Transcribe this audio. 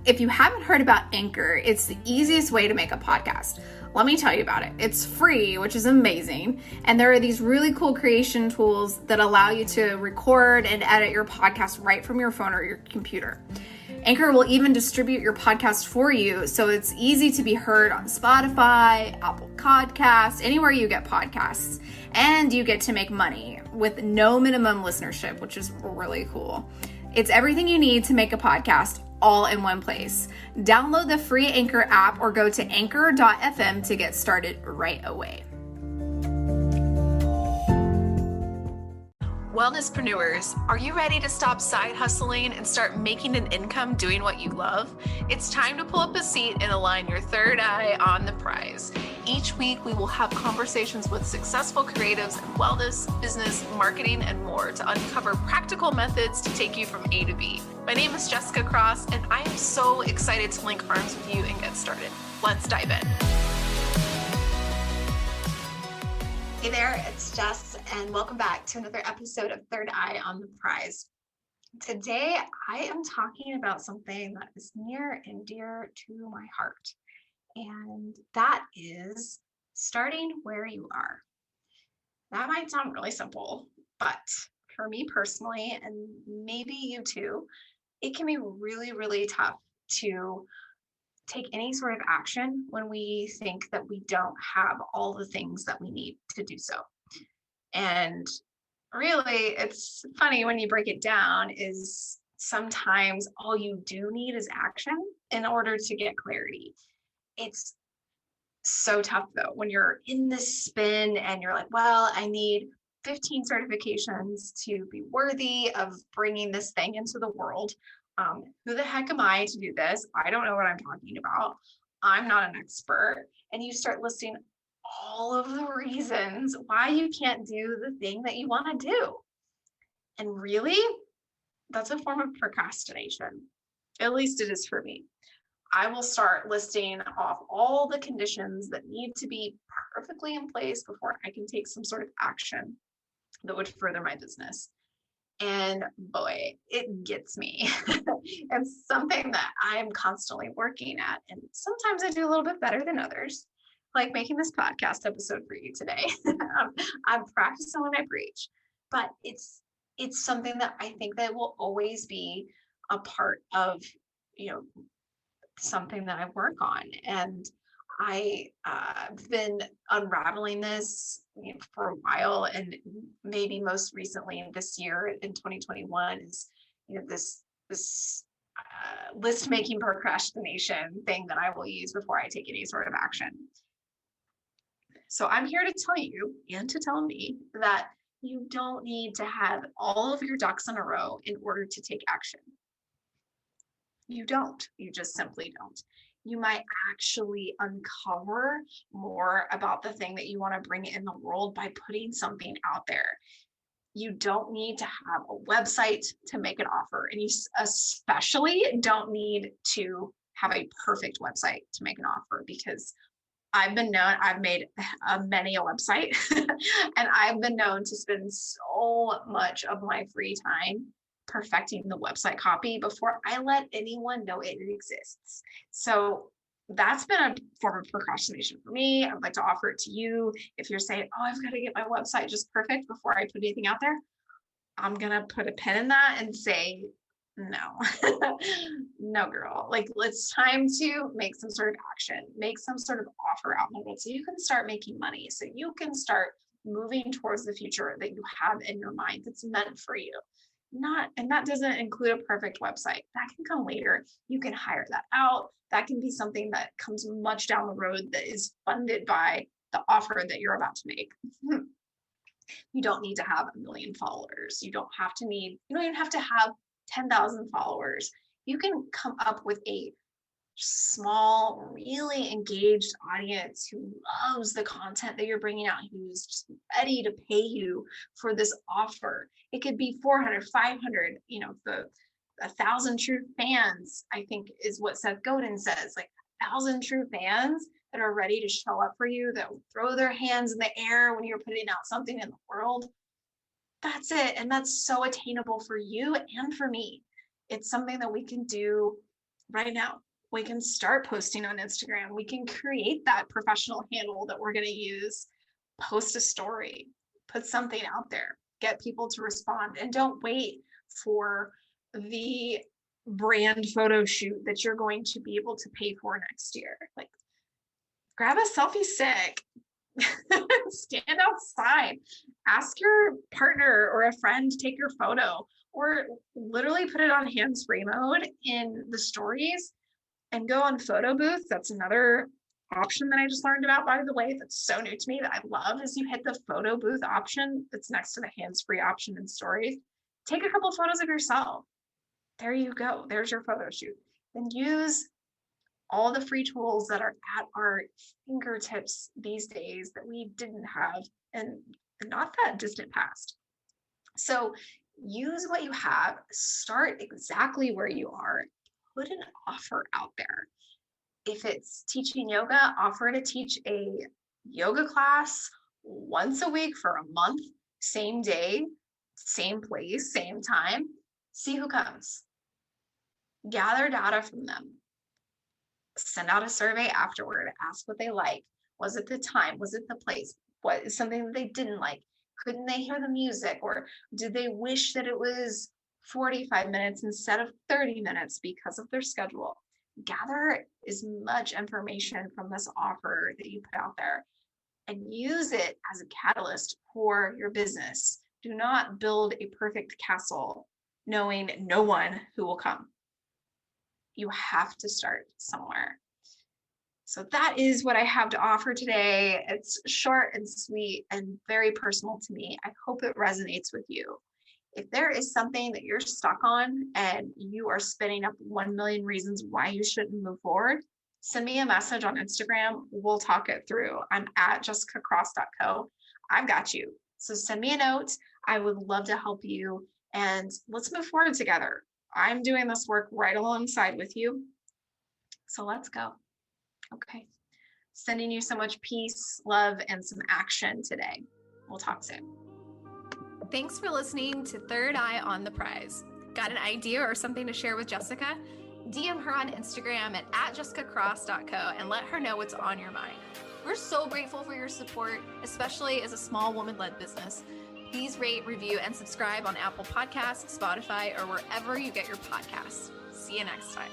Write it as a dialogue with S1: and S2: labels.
S1: If you haven't heard about Anchor, it's the easiest way to make a podcast. Let me tell you about it. It's free, which is amazing. And there are these really cool creation tools that allow you to record and edit your podcast right from your phone or your computer. Anchor will even distribute your podcast for you, so it's easy to be heard on Spotify, Apple Podcasts, anywhere you get podcasts. And you get to make money with no minimum listenership, which is really cool. It's everything you need to make a podcast all in one place. Download the free Anchor app or go to anchor.fm to get started right away. Wellnesspreneurs, are you ready to stop side hustling and start making an income doing what you love? It's time to pull up a seat and align your third eye on the prize. Each week, we will have conversations with successful creatives in wellness, business, marketing, and more to uncover practical methods to take you from A to B. My name is Jessica Cross, and I am so excited to link arms with you and get started. Let's dive in. Hey there, it's Jess, and welcome back to another episode of Third Eye on the Prize. Today, I am talking about something that is near and dear to my heart, and that is starting where you are. That might sound really simple, but for me personally, and maybe you too, it can be really, really tough to take any sort of action when we think that we don't have all the things that we need to do so. And really, it's funny when you break it down is sometimes all you do need is action in order to get clarity. It's so tough though, when you're in this spin and you're like, well, I need 15 certifications to be worthy of bringing this thing into the world. Who the heck am I to do this? I don't know what I'm talking about. I'm not an expert. And you start listing all of the reasons why you can't do the thing that you want to do. And really, that's a form of procrastination. At least it is for me. I will start listing off all the conditions that need to be perfectly in place before I can take some sort of action that would further my business. And boy, it gets me. It's something that I'm constantly working at. And sometimes I do a little bit better than others, like making this podcast episode for you today. I'm practicing when I preach, but it's something that I think that will always be a part of, something that I work on. And I've been unraveling this for a while, and maybe most recently this year in 2021 is this list making procrastination thing that I will use before I take any sort of action. So I'm here to tell you and to tell me that you don't need to have all of your ducks in a row in order to take action. You don't. You just simply don't. You might actually uncover more about the thing that you want to bring in the world by putting something out there. You don't need to have a website to make an offer, and you especially don't need to have a perfect website to make an offer, because I've made many a website and I've been known to spend so much of my free time perfecting the website copy before I let anyone know it exists. So that's been a form of procrastination for me. I'd like to offer it to you. If you're saying, oh, I've got to get my website just perfect before I put anything out there, I'm going to put a pin in that and say, no, no, girl. Like, it's time to make some sort of action, make some sort of offer out in the world so you can start making money, so you can start moving towards the future that you have in your mind that's meant for you. And that doesn't include a perfect website. That can come later. You can hire that out. That can be something that comes much down the road that is funded by the offer that you're about to make. You don't need to have 1 million followers. You don't even have to have 10,000 followers. You can come up with a small, really engaged audience who loves the content that you're bringing out, who's just ready to pay you for this offer. It could be 400, 500, the 1,000 true fans, I think is what Seth Godin says, like 1,000 true fans that are ready to show up for you, that will throw their hands in the air when you're putting out something in the world. That's it. And that's so attainable for you and for me. It's something that we can do right now. We can start posting on Instagram. We can create that professional handle that we're going to use, post a story, put something out there, get people to respond, and don't wait for the brand photo shoot that you're going to be able to pay for next year. Like, grab a selfie stick, stand outside, ask your partner or a friend to take your photo, or literally put it on hands-free mode in the stories and go on photo booth. That's another option that I just learned about, by the way, that's so new to me that I love, is you hit the photo booth option that's next to the hands-free option in stories. Take a couple photos of yourself. There you go. There's your photo shoot. Then use all the free tools that are at our fingertips these days that we didn't have and not that distant past. So use what you have, start exactly where you are, put an offer out there. If it's teaching yoga, offer to teach a yoga class once a week for a month, same day, same place, same time. See who comes. Gather data from them. Send out a survey afterward. Ask what they like. Was it the time? Was it the place? What is something that they didn't like? Couldn't they hear the music? Or did they wish that it was 45 minutes instead of 30 minutes because of their schedule? Gather as much information from this offer that you put out there and use it as a catalyst for your business. Do not build a perfect castle knowing no one who will come. You have to start somewhere. So that is what I have to offer today. It's short and sweet and very personal to me. I hope it resonates with you. If there is something that you're stuck on and you are spinning up 1 million reasons why you shouldn't move forward, send me a message on Instagram. We'll talk it through. I'm at jessicacross.co. I've got you. So send me a note. I would love to help you, and let's move forward together. I'm doing this work right alongside with you. So let's go. Okay. Sending you so much peace, love, and some action today. We'll talk soon.
S2: Thanks for listening to Third Eye on the Prize. Got an idea or something to share with Jessica? DM her on Instagram at jessicacross.co and let her know what's on your mind. We're so grateful for your support, especially as a small woman-led business. Please rate, review, and subscribe on Apple Podcasts, Spotify, or wherever you get your podcasts. See you next time.